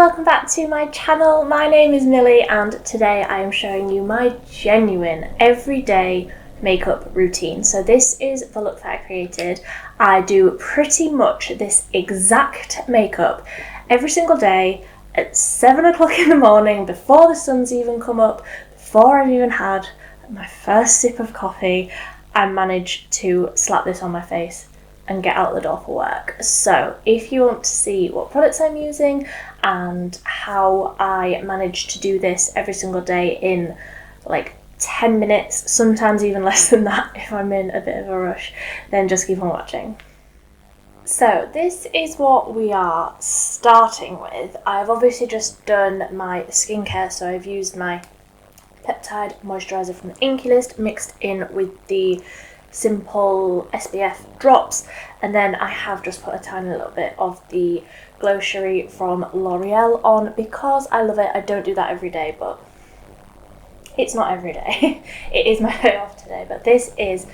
welcome back to my channel. My name is Millie and today I am showing you my genuine everyday makeup routine. So this is the look that I created. I do pretty much this exact makeup every single day at 7 o'clock in the morning, before the sun's even come up, before I've even had my first sip of coffee. I manage to slap this on my face and get out the door for work. So if you want to see what products I'm using and how I manage to do this every single day in like 10 minutes, sometimes even less than that if I'm in a bit of a rush, then just keep on watching. So this is what we are starting with. I've obviously just done my skincare, so I've used my peptide moisturiser from the Enquiry list mixed in with the simple SPF drops, and then I have just put a tiny little bit of the Glow Cherie from Loreal on because I love it. I don't do that every day, but it's not every day. It is my day off today, but this is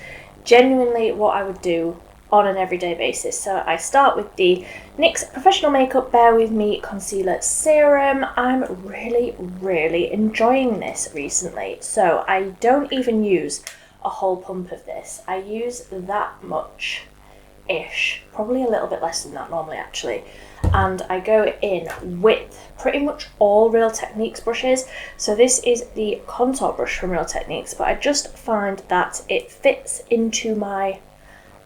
genuinely what I would do on an everyday basis. So I start with the NYX Professional Makeup Bear With Me Concealer Serum. I'm really enjoying this recently, so I don't even use a whole pump of this. I use that much-ish, probably a little bit less than that normally actually, and I go in with pretty much all Real Techniques brushes. So this is the contour brush from Real Techniques, but I just find that it fits into my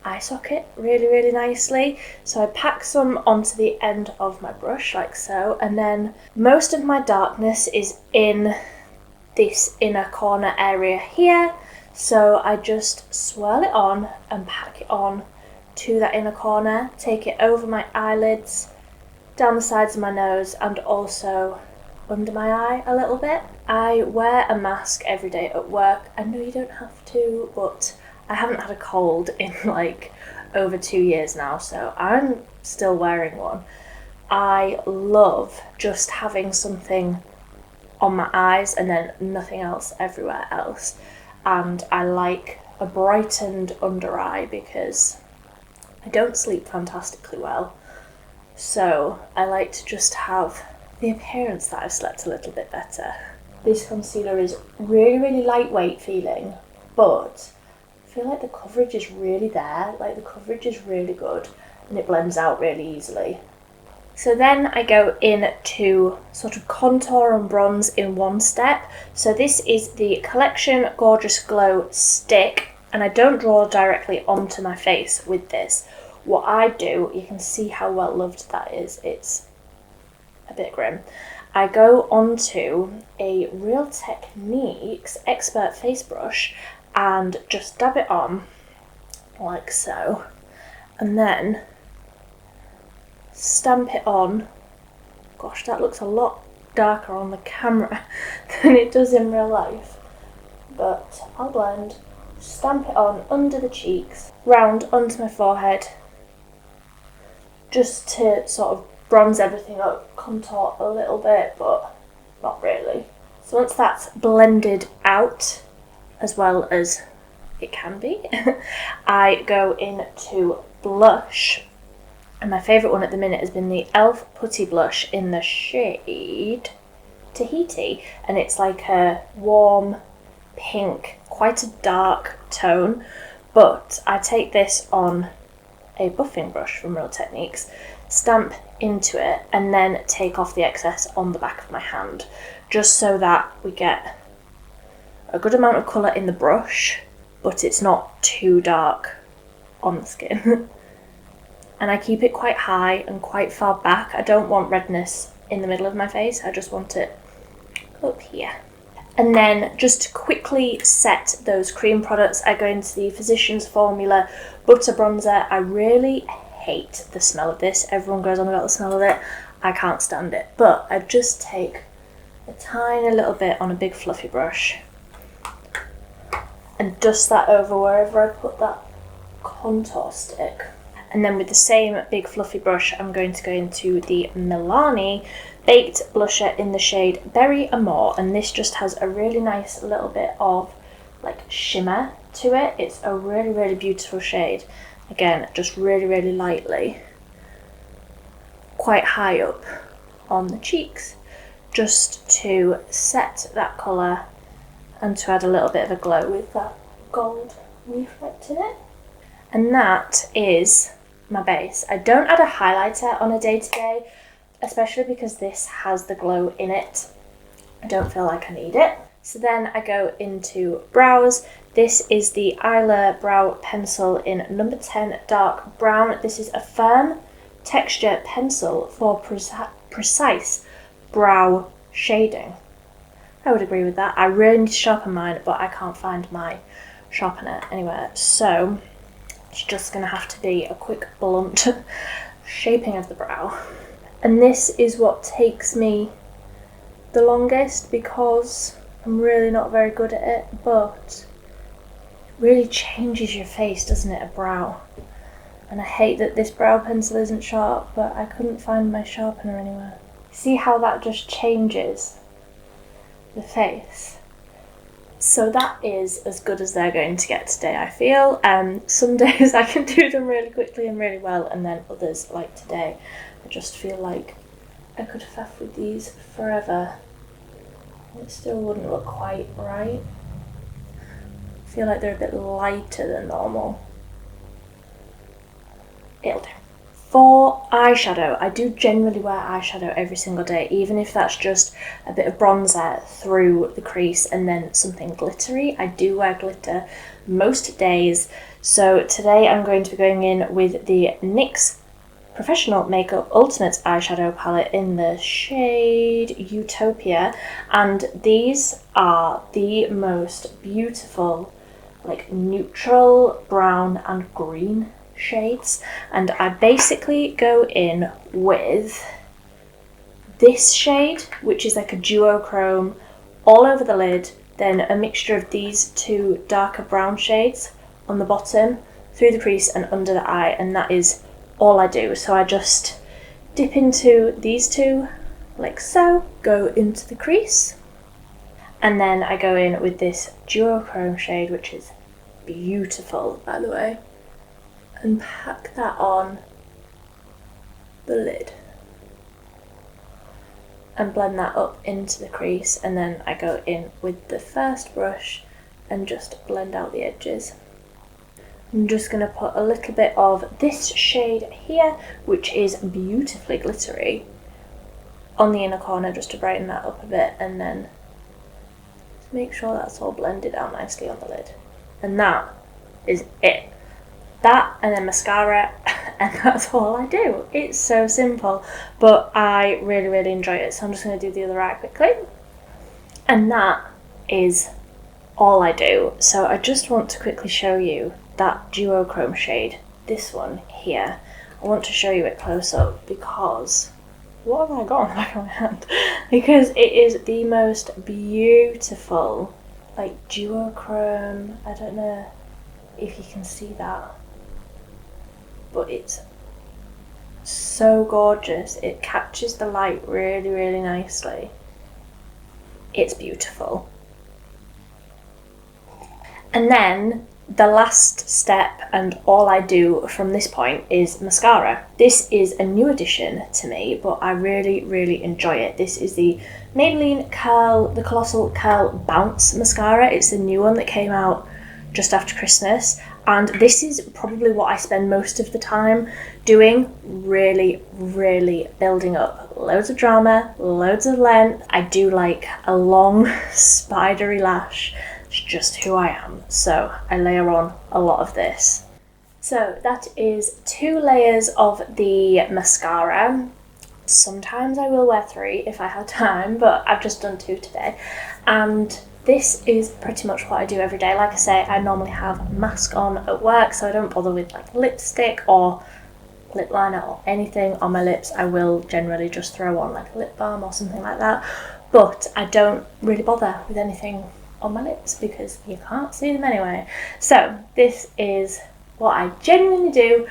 eye socket really nicely. So I pack some onto the end of my brush like so, and then most of my darkness is in this inner corner area here. So I just swirl it on and pack it on to that inner corner, take it over my eyelids, down the sides of my nose, and also under my eye a little bit. I wear a mask every day at work. I know you don't have to, but I haven't had a cold in like over 2 years now, so I'm still wearing one. I love just having something on my eyes and then nothing else everywhere else. And I like a brightened under eye because I don't sleep fantastically well. So I like to just have the appearance that I've slept a little bit better. This concealer is really lightweight feeling, but I feel like the coverage is really there. Like the coverage is really good and it blends out really easily. So then I go in to sort of contour and bronze in one step. So this is the Collection Gorgeous Glow Stick, and I don't draw directly onto my face with this. What I do, you can see how well loved that is, it's a bit grim. I go onto a Real Techniques Expert Face Brush and just dab it on like so, and then stamp it on. Gosh, that looks a lot darker on the camera than it does in real life, but I'll blend. Stamp it on under the cheeks, round onto my forehead, just to sort of bronze everything up, contour a little bit, but not really. So once that's blended out as well as it can be, I go into blush. And my favourite one at the minute has been the e.l.f. Putty blush in the shade Tahiti. And it's like a warm pink, quite a dark tone. But I take this on a buffing brush from Real Techniques, stamp into it, and then take off the excess on the back of my hand. Just so that we get a good amount of colour in the brush, but it's not too dark on the skin. And I keep it quite high and quite far back. I don't want redness in the middle of my face, I just want it up here. And then just to quickly set those cream products, I go into the Physicians Formula Butter Bronzer. I really hate the smell of this. Everyone goes on about the smell of it. I can't stand it. But I just take a tiny little bit on a big fluffy brush and dust that over wherever I put that contour stick. And then with the same big fluffy brush, I'm going to go into the Milani Baked Blusher in the shade Berry Amore. And this just has a really nice little bit of like shimmer to it. It's a really beautiful shade. Again, just really lightly, quite high up on the cheeks just to set that colour and to add a little bit of a glow with that gold reflect in it. And that is my base. I don't add a highlighter on a day-to-day, especially because this has the glow in it. I don't feel like I need it. So then I go into brows. This is the Eyelure brow pencil in number 10 dark brown. This is a firm texture pencil for precise brow shading. I would agree with that. I really need to sharpen mine, but I can't find my sharpener anywhere. So it's just going to have to be a quick blunt shaping of the brow. And this is what takes me the longest because I'm really not very good at it, but it really changes your face, doesn't it, a brow? And I hate that this brow pencil isn't sharp, but I couldn't find my sharpener anywhere. See how that just changes the face? So that is as good as they're going to get today, I feel. Some days I can do them really quickly and really well, and then others, like today, I just feel like I could faff with these forever. It still wouldn't look quite right. I feel like they're a bit lighter than normal. It'll do. For eyeshadow, I do generally wear eyeshadow every single day, even if that's just a bit of bronzer through the crease and then something glittery. I do wear glitter most days. So today I'm going to be going in with the NYX Professional Makeup Ultimate Eyeshadow Palette in the shade Utopia. And these are the most beautiful, like neutral brown and green shades, and I basically go in with this shade, which is like a duochrome, all over the lid, then a mixture of these two darker brown shades on the bottom, through the crease and under the eye, and that is all I do. So I just dip into these two like so, go into the crease, and then I go in with this duochrome shade, which is beautiful, by the way, and pack that on the lid and blend that up into the crease, and then I go in with the first brush and just blend out the edges. I'm just going to put a little bit of this shade here, which is beautifully glittery, on the inner corner just to brighten that up a bit, and then to make sure that's all blended out nicely on the lid. And that is it. That and then mascara, and that's all I do. It's so simple, but I really, really enjoy it. So I'm just going to do the other eye quickly. And that is all I do. So I just want to quickly show you that duochrome shade, this one here. I want to show you it close up because, what have I got on the back of my hand? Because it is the most beautiful, like duochrome. I don't know if you can see that, but it's so gorgeous. It catches the light really, really nicely. It's beautiful. And then the last step, and all I do from this point, is mascara. This is a new addition to me, but I really, really enjoy it. This is the Maybelline the Colossal Curl Bounce Mascara. It's the new one that came out just after Christmas, and this is probably what I spend most of the time doing, really, really building up loads of drama, loads of length. I do like a long spidery lash. It's just who I am, so I layer on a lot of this. So that is 2 layers of the mascara. Sometimes I will wear 3 if I have time, but I've just done 2 today. And this is pretty much what I do every day. Like I say, I normally have mask on at work, so I don't bother with like lipstick or lip liner or anything on my lips. I will generally just throw on like a lip balm or something like that, but I don't really bother with anything on my lips because you can't see them anyway. So this is what I genuinely do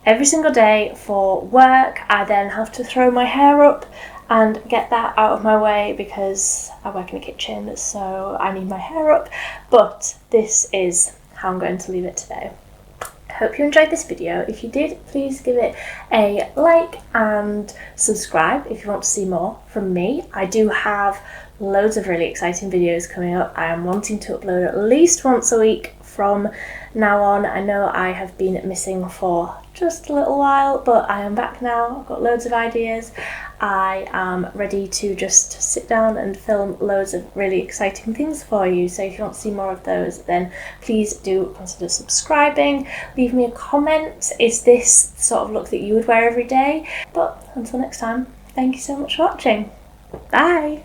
every single day for work. I then have to throw my hair up and get that out of my way because I work in the kitchen, so I need my hair up. But this is how I'm going to leave it today. hope you enjoyed this video. If you did, please give it a like and subscribe if you want to see more from me. I do have loads of really exciting videos coming up. I am wanting to upload at least once a week from now on. I know I have been missing for just a little while, but I am back now. I've got loads of ideas. I am ready to just sit down and film loads of really exciting things for you. So if you want to see more of those, then please do consider subscribing. Leave me a comment. Is this the sort of look that you would wear every day? But until next time, thank you so much for watching. Bye!